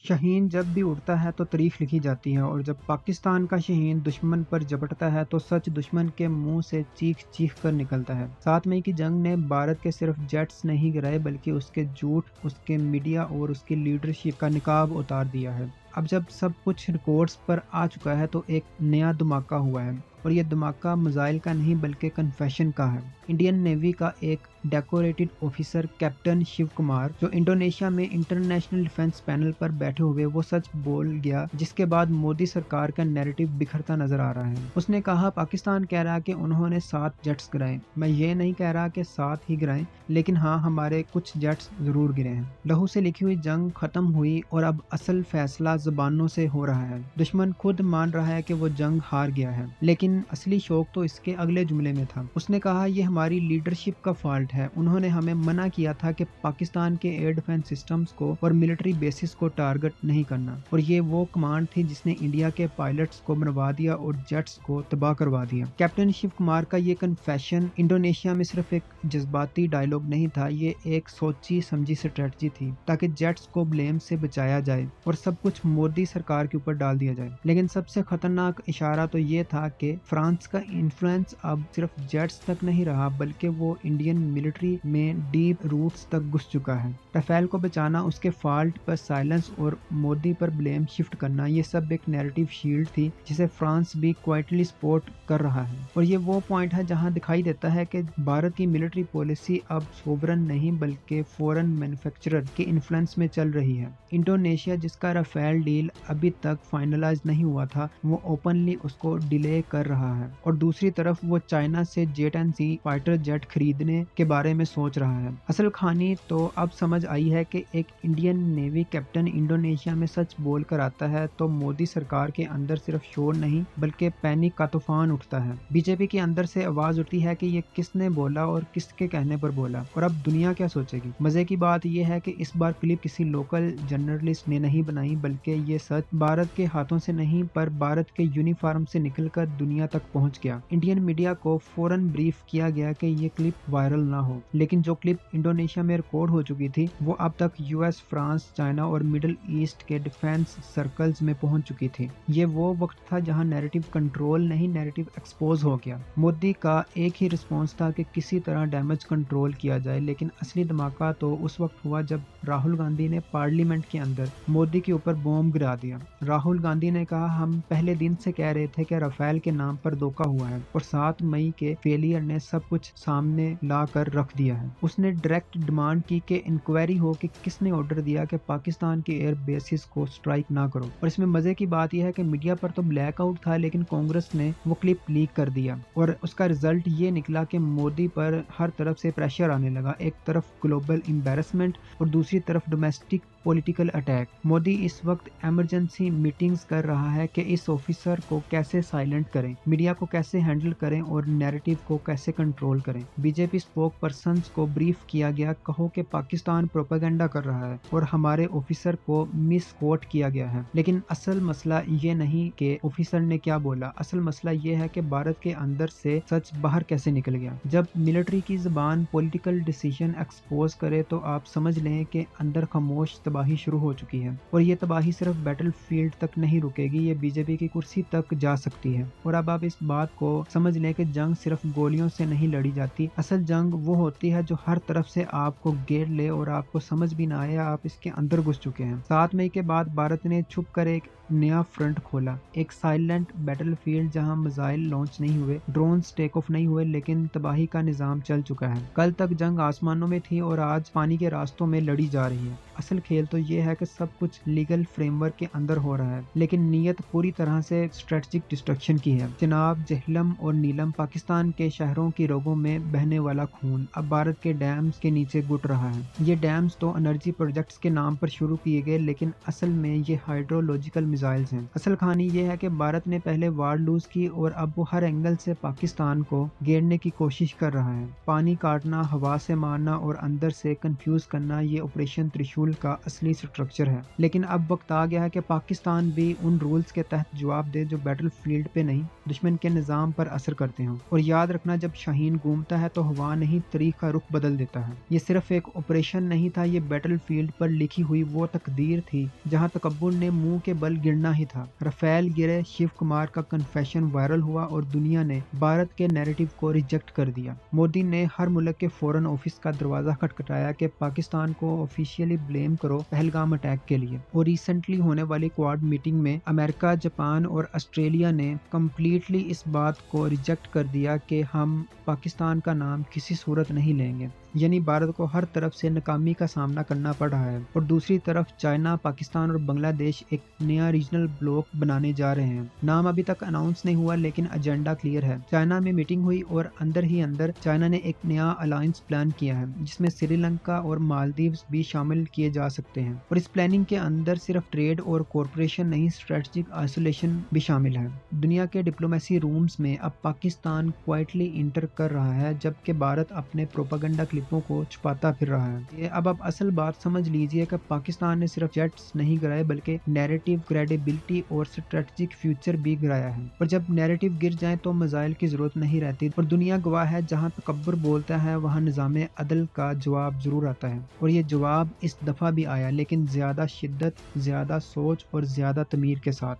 شاہین جب بھی اڑتا ہے تو تاریخ لکھی جاتی ہے، اور جب پاکستان کا شاہین دشمن پر جھپٹتا ہے تو سچ دشمن کے منہ سے چیخ چیخ کر نکلتا ہے۔ 7 مئی کی جنگ نے بھارت کے صرف جیٹس نہیں گرائے بلکہ اس کے جھوٹ، اس کے میڈیا اور اس کی لیڈرشپ کا نقاب اتار دیا ہے۔ اب جب سب کچھ ریکارڈز پر آ چکا ہے تو ایک نیا دھماکہ ہوا ہے، اور یہ دھماکہ میزائل کا نہیں بلکہ کنفیشن کا ہے۔ انڈین نیوی کا ایک decorated officer captain Shiv Kumar, جو انڈونیشیا میں انٹرنیشنل ڈیفنس پینل پر بیٹھے ہوئے وہ سچ بول گیا جس کے بعد مودی سرکار کا نیریٹو بکھرتا نظر آ رہا ہے۔ اس نے کہا پاکستان کہہ رہا کہ انہوں نے 7 جیٹس گرائے، میں یہ نہیں کہہ رہا کہ 7 ہی گرائے، لیکن ہاں ہمارے کچھ جیٹس ضرور گرے ہیں۔ لہو سے لکھی ہوئی جنگ ختم ہوئی اور اب اصل فیصلہ زبانوں سے ہو رہا ہے۔ دشمن خود مان رہا ہے کہ وہ جنگ ہار گیا ہے، لیکن اصلی شوق تو اس کے اگلے جملے میں تھا۔ اس نے کہا یہ ہماری لیڈرشپ کا فالٹ ہے، انہوں نے ہمیں منع کیا تھا کہ پاکستان کے ایئر ڈیفنس سسٹمز کو اور ملٹری بیسز کو ٹارگٹ نہیں کرنا، اور یہ وہ کمانڈ تھی جس نے انڈیا کے پائلٹس کو مروا دیا اور جیٹس کو تباہ کروا دیا۔ کیپٹن شیو کمار کا یہ کنفیشن انڈونیشیا میں صرف ایک جذباتی ڈائیلاگ نہیں تھا، یہ ایک سوچی سمجھی اسٹریٹجی تھی تاکہ جیٹس کو بلیم سے بچایا جائے اور سب کچھ مودی سرکار کے اوپر ڈال دیا جائے۔ لیکن سب سے خطرناک اشارہ تو یہ تھا کہ فرانس کا انفلوئنس اب صرف جیٹس تک نہیں رہا بلکہ وہ انڈین ملٹری میں ڈیپ روٹس تک گھس چکا ہے۔ رافیل کو بچانا، اس کے فالٹ پر سائلنس اور مودی پر بلیم شفٹ کرنا، یہ سب ایک نیریٹو شیلڈ تھی جسے فرانس بھی کوائٹلی سپورٹ کر رہا ہے۔ اور یہ وہ پوائنٹ ہے جہاں دکھائی دیتا ہے کہ بھارت کی ملٹری پالیسی اب سوورن نہیں بلکہ فورن مینوفیکچرر کے انفلوئنس میں چل رہی ہے۔ انڈونیشیا جس کا رافیل ڈیل ابھی تک فائنلائز نہیں ہوا تھا، وہ اوپنلی اس کو ڈیلے کر رہا ہے، اور دوسری طرف وہ چائنا سے J-10C فائٹر جیٹ خریدنے کے بارے میں سوچ رہا ہے۔ اصل کہانی تو اب سمجھ آئی ہے کہ ایک انڈین نیوی کیپٹن انڈونیشیا میں سچ بول کر آتا ہے تو مودی سرکار کے اندر صرف شور نہیں بلکہ پینک کا طوفان اٹھتا ہے۔ بی جے پی کے اندر سے آواز اٹھتی ہے کہ یہ کس نے بولا اور کس کے کہنے پر بولا، اور اب دنیا کیا سوچے گی۔ مزے کی بات یہ ہے کہ اس بار کلپ کسی لوکل جرنلسٹ نے نہیں بنائی بلکہ یہ سچ بھارت کے ہاتھوں سے نہیں پر بھارت کے یونیفارم سے نکل کر دنیا تک پہنچ گیا۔ انڈین میڈیا کو فوراً بریف کیا گیا کہ یہ کلپ وائرل نہ ہو، لیکن جو کلپ انڈونیشیا میں ریکارڈ ہو چکی تھی وہ اب تک US، فرانس، چائنا اور مڈل ایسٹ کے ڈیفنس سرکلز میں پہنچ چکی تھی۔ یہ وہ وقت تھا جہاں نیریٹو کنٹرول نہیں نیریٹو ایکسپوز ہو گیا۔ مودی کا ایک ہی رسپانس تھا کہ کسی طرح ڈیمیج کنٹرول کیا جائے، لیکن اصلی دھماکہ تو اس وقت ہوا جب راہل گاندھی نے پارلیمنٹ کے اندر مودی کے اوپر بوم گرا دیا۔ راہل گاندھی نے کہا ہم پہلے دن سے کہہ رہے تھے کہ رافیل کے نام پر دھوکہ ہوا ہے، اور 7 مئی کے فیلئر نے سب کچھ سامنے لا کر رکھ دیا ہے۔ اس نے ڈائریکٹ ڈیمانڈ کی کہ انکوائری ہو کہ کس نے آرڈر دیا کہ پاکستان کے ایئر بیسز کو سٹرائک نہ کرو، اور اس میں مزے کی بات یہ ہے کہ میڈیا پر تو بلیک آؤٹ تھا لیکن کانگریس نے وہ کلپ لیک کر دیا، اور اس کا رزلٹ یہ نکلا کہ مودی پر ہر طرف سے پریشر آنے لگا، ایک طرف گلوبل امبیرسمنٹ اور دوسری طرف ڈومیسٹک پولیٹیکل اٹیک۔ مودی اس وقت ایمرجنسی میٹنگز کر رہا ہے کہ اس آفیسر کو کیسے سائلنٹ کریں، میڈیا کو کیسے ہینڈل کریں اور نیریٹو کو کیسے کنٹرول کریں۔ بی جے پی اسپوک پرسنز کو بریف کیا گیا، کہو کہ پاکستان پروپیگنڈا کر رہا ہے اور ہمارے آفیسر کو مس کوٹ کیا گیا ہے۔ لیکن اصل مسئلہ یہ نہیں کہ آفیسر نے کیا بولا، اصل مسئلہ یہ ہے کہ بھارت کے اندر سے سچ باہر کیسے نکل گیا۔ جب ملٹری کی زبان پولیٹیکل ڈیسیژن ایکسپوز کرے تو آپ سمجھ لیں کہ اندر خاموش تباہی شروع ہو چکی ہے، اور یہ تباہی صرف بیٹل فیلڈ تک نہیں رکے گی، یہ بی جے پی کی کرسی تک جا سکتی ہے۔ اور اب آپ اس بات کو سمجھ لیں کہ جنگ صرف گولیوں سے نہیں لڑی جاتی، اصل جنگ وہ ہوتی ہے جو ہر طرف سے آپ کو گھیر لے اور آپ کو سمجھ بھی نہ آئے آپ اس کے اندر گھس چکے ہیں۔ 7 مئی کے بعد بھارت نے چھپ کر ایک نیا فرنٹ کھولا، ایک سائلنٹ بیٹل فیلڈ جہاں میزائل لانچ نہیں ہوئے، ڈرونز ٹیک آف نہیں ہوئے، لیکن تباہی کا نظام چل چکا ہے۔ کل تک جنگ آسمانوں میں تھی اور آج پانی کے راستوں میں لڑی جا رہی ہے۔ اصل کھیل تو یہ ہے کہ سب کچھ لیگل فریم ورک کے اندر ہو رہا ہے، لیکن نیت پوری طرح سے اسٹریٹجک ڈسٹرکشن کی ہے۔ چناب، جہلم اور نیلم، پاکستان کے شہروں کی رگوں میں بہنے والا خون اب بھارت کے ڈیمز کے نیچے گٹ رہا ہے۔ یہ ڈیمز تو انرجی پروجیکٹس کے نام پر شروع کیے گئے، لیکن اصل میں یہ ہائیڈرولوجیکل میزائلز ہیں۔ اصل کہانی یہ ہے کہ بھارت نے پہلے وار لوز کی اور اب وہ ہر اینگل سے پاکستان کو گھیرنے کی کوشش کر رہا ہے۔ پانی کاٹنا، ہوا سے مارنا اور اندر سے کنفیوز کرنا، یہ آپریشن ترشول کا اصلی اسٹرکچر ہے، لیکن اب وقت آ گیا ہے کہ پاکستان بھی ان رولز کے تحت جواب دے جو بیٹل فیلڈ پہ نہیں، دشمن کے نظام پر اثر کرتے ہوں۔ اور یاد رکھنا، جب شاہین گھومتا ہے تو ہوا نہیں، طریق کا رخ بدل دیتا ہے۔ یہ صرف ایک آپریشن نہیں تھا، یہ بیٹل فیلڈ پر لکھی ہوئی وہ تقدیر تھی جہاں تکبر نے منہ کے بل گرنا ہی تھا۔ رافیل گرے، شیو کمار کا کنفیشن وائرل ہوا اور دنیا نے بھارت کے نیریٹو کو ریجیکٹ کر دیا۔ مودی نے ہر ملک کے فورن آفس کا دروازہ کھٹکھٹایا کہ پاکستان کو آفیشیلی بلیم کرو پہلگام اٹیک کے لیے۔ اور ریسنٹلی ہونے والی کواد میٹنگ میں امریکہ، جاپان اور آسٹریلیا نے کمپلیٹلی اس بات کو ریجیکٹ کر دیا کہ ہم پاکستان کا نام کسی صورت نہیں لیں گے۔ یعنی بھارت کو ہر طرف سے ناکامی کا سامنا کرنا پڑ رہا ہے، اور دوسری طرف چائنا، پاکستان اور بنگلہ دیش ایک نیا ریجنل بلاک بنانے جا رہے ہیں۔ نام ابھی تک اناؤنس نہیں ہوا، لیکن ایجنڈا کلیئر ہے۔ چائنا میں میٹنگ ہوئی اور اندر ہی اندر چائنا نے ایک نیا الائنس پلان کیا ہے جس میں سری لنکا اور مالدیوز بھی شامل کیے جا سکتے ہیں، اور اس پلاننگ کے اندر صرف ٹریڈ اور کوآپریشن نہیں، اسٹریٹجک آئسولیشن بھی شامل ہے۔ دنیا کے ڈپلومیسی رومز میں اب پاکستان کوائٹلی انٹر کر رہا ہے، جبکہ بھارت اپنے پروپیگنڈا کلپوں کو چھپاتا پھر رہا ہے۔ یہ اب اصل بات سمجھ لیجئے کہ پاکستان نے صرف جیٹس نہیں گرائے بلکہ نیریٹو، کریڈیبلٹی اور اسٹریٹجک فیوچر بھی گرایا ہے۔ اور جب نیریٹو گر جائیں تو میزائل کی ضرورت نہیں رہتی، اور دنیا گواہ ہے جہاں تکبر بولتا ہے وہاں نظام عدل کا جواب ضرور آتا ہے۔ اور یہ جواب اس دفعہ بھی آیا، لیکن زیادہ شدت، زیادہ سوچ اور زیادہ تعمیر کے ساتھ۔